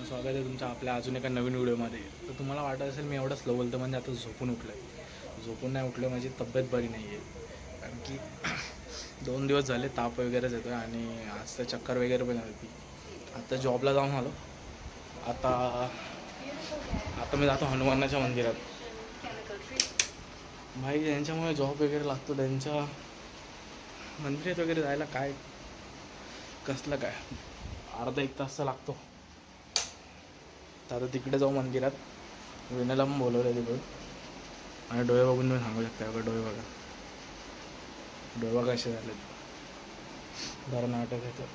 स्वागत आहे तुमचं आपल्या अजून एका नवीन व्हिडिओमध्ये. तर तुम्हाला वाटत असेल मी एवढं स्लो बोलतो म्हणजे आता झोपून उठलो आहे. झोपून नाही उठलो, माझी तब्येत बरी नाही आहे. कारण की 2 दिवस झाले ताप वगैरेच येतो आहे आणि आज तर चक्कर वगैरे पण होती. आता जॉबला जाऊन आलो. आता मी जातो हनुमानाच्या मंदिरात. भाई त्यांच्यामुळे जॉब वगैरे लागतो, त्यांच्या मंदिरात वगैरे जायला काय कसलं काय अर्धा एक तास लागतो. तर आता तिकडे जाऊ मंदिरात. विनाला पण बोलवलं तिकडून आणि डोळे बघून तुम्ही सांगू शकता का? डोळे बघा, डोळे बघा कसे झाले. बरं नाटक आहे तर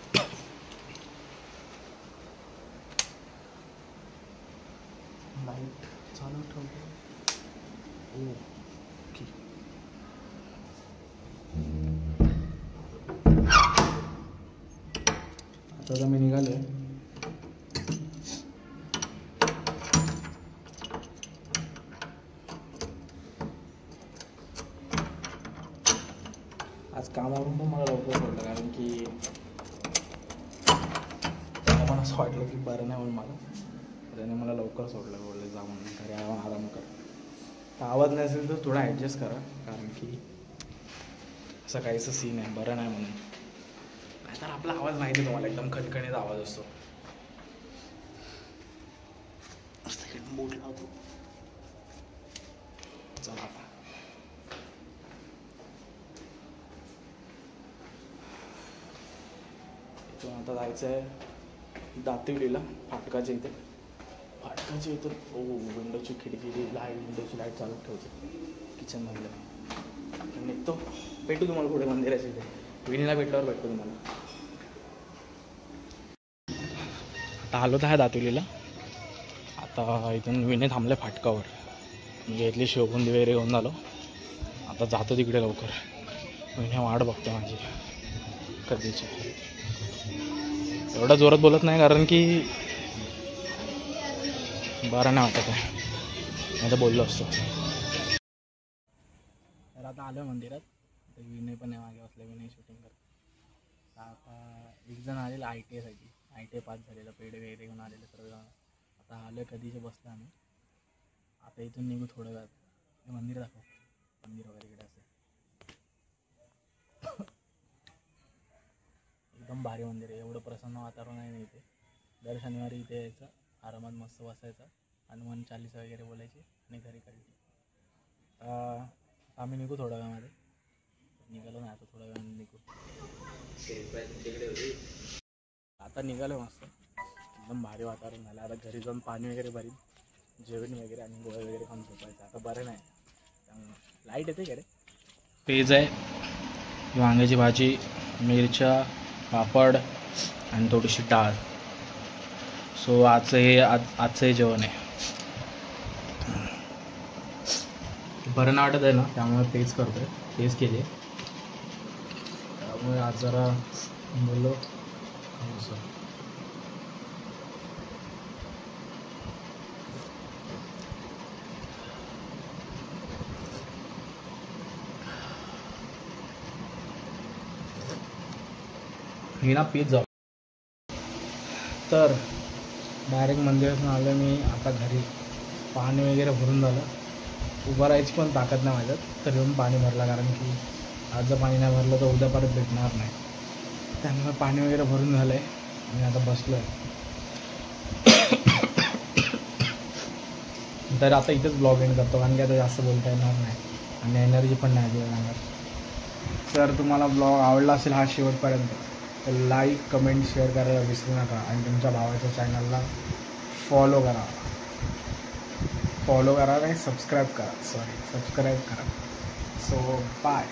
लाईट चालू ठेवतो. ओके, आता मी निघाले. आज कामावरून पण मला लवकर सोडलं, कारण की मला असं वाटलं की बरं नाही म्हणून त्याने मला लवकर सोडलं. बोलले जा म्हणून घरी आराम कर. तर आवाज नसेल तर थोडा ॲडजस्ट करा, कारण की असं काहीचं सीन आहे, बरं नाही म्हणून. नाही तर आपला आवाज माहिती आहे तुम्हाला, एकदम खणखणीचा आवाज असतो. बोट लावतो. चला आता जायचं आहे दातिवलीला, फाटकाच्या इथे. ओ विंडोची खिडकी विंडोची लाईट चालू ठेवते किचनमधलं. निघतो, भेटू तुम्हाला पुढे मंदिराच्या इथे. विनीला भेटल्यावर भेटतो तुम्हाला. आता आलो तर आहे दातिवलीला. आता इथून विने थांबले फाटकावर, म्हणजे इथली शोभून वगैरे घेऊन आलो. आता जातो तिकडे लवकर. विने वाट बघते माझी कधीची. एवढा जोरात बोलत नाही कारण की बरं नाही वाटत आहे, नाही तर बोललो असतो. तर आता आलो मंदिरात. तर विनय पण आहे मागे बसले, विनय शूटिंग करत. आता एक जण आलेलं ITI पास झालेलं, पेड वगैरे घेऊन आलेलं सर्व. आता आलो कधीचे बसलं आम्ही. आता इथून निघू थोडं वेळात. मंदिर दाखव, मंदिर वगैरे इकडे असेल. एकदम भारी मंदिर आहे. एवढं प्रसन्न वातावरण आहे ना इथे. दर शनिवारी इथे यायचं, आरामात मस्त बसायचं, हनुमान चालीसा वगैरे बोलायची आणि घरी काढली. आम्ही निघू थोड्या वेळामध्ये. निघालो नाही आता, थोड्या वेळाने निघू. आता निघालो मस्त, एकदम भारी वातावरण झालं. आता घरी जाऊन पाणी वगैरे भरीन, जेवण वगैरे आणि गोळ्या वगैरे खाऊन झोपायचं. आता बरं नाही त्यामुळे. लाईट येते का रे? पेज आहे, वांग्याची भाजी, मिरच्या, पापड आणि थोडीशी डाळ. सो आजचं हे जेवण आहे. बरं नाही वाटत आहे ना, त्यामुळे पेज करतोय. पेज केली, त्यामुळे आज जरा बोललो. हे ना पेज जाऊ. तर डायरेक्ट मंदिरातून आलो मी आता घरी. पाणी वगैरे भरून झालं. उभं राहायची पण ताकद नाही माझ्यात, तर येऊन पाणी भरला. कारण की आज जर पाणी नाही भरलं तर उद्या परत भेटणार नाही. त्यामुळे पाणी वगैरे भरून झालं आहे आणि आता बसलो आहे. तर आता इथंच ब्लॉग एंड करतो, कारण की आता जास्त बोलता येणार नाही आणि एनर्जी पण नाही येणार. जर तुम्हाला ब्लॉग आवडला असेल हा शेवटपर्यंत, तर लाईक, कमेंट, शेअर करायला विसरू नका. आणि तुमच्या भावाच्या चॅनलला फॉलो करा नाही, सबस्क्राईब करा. So bye.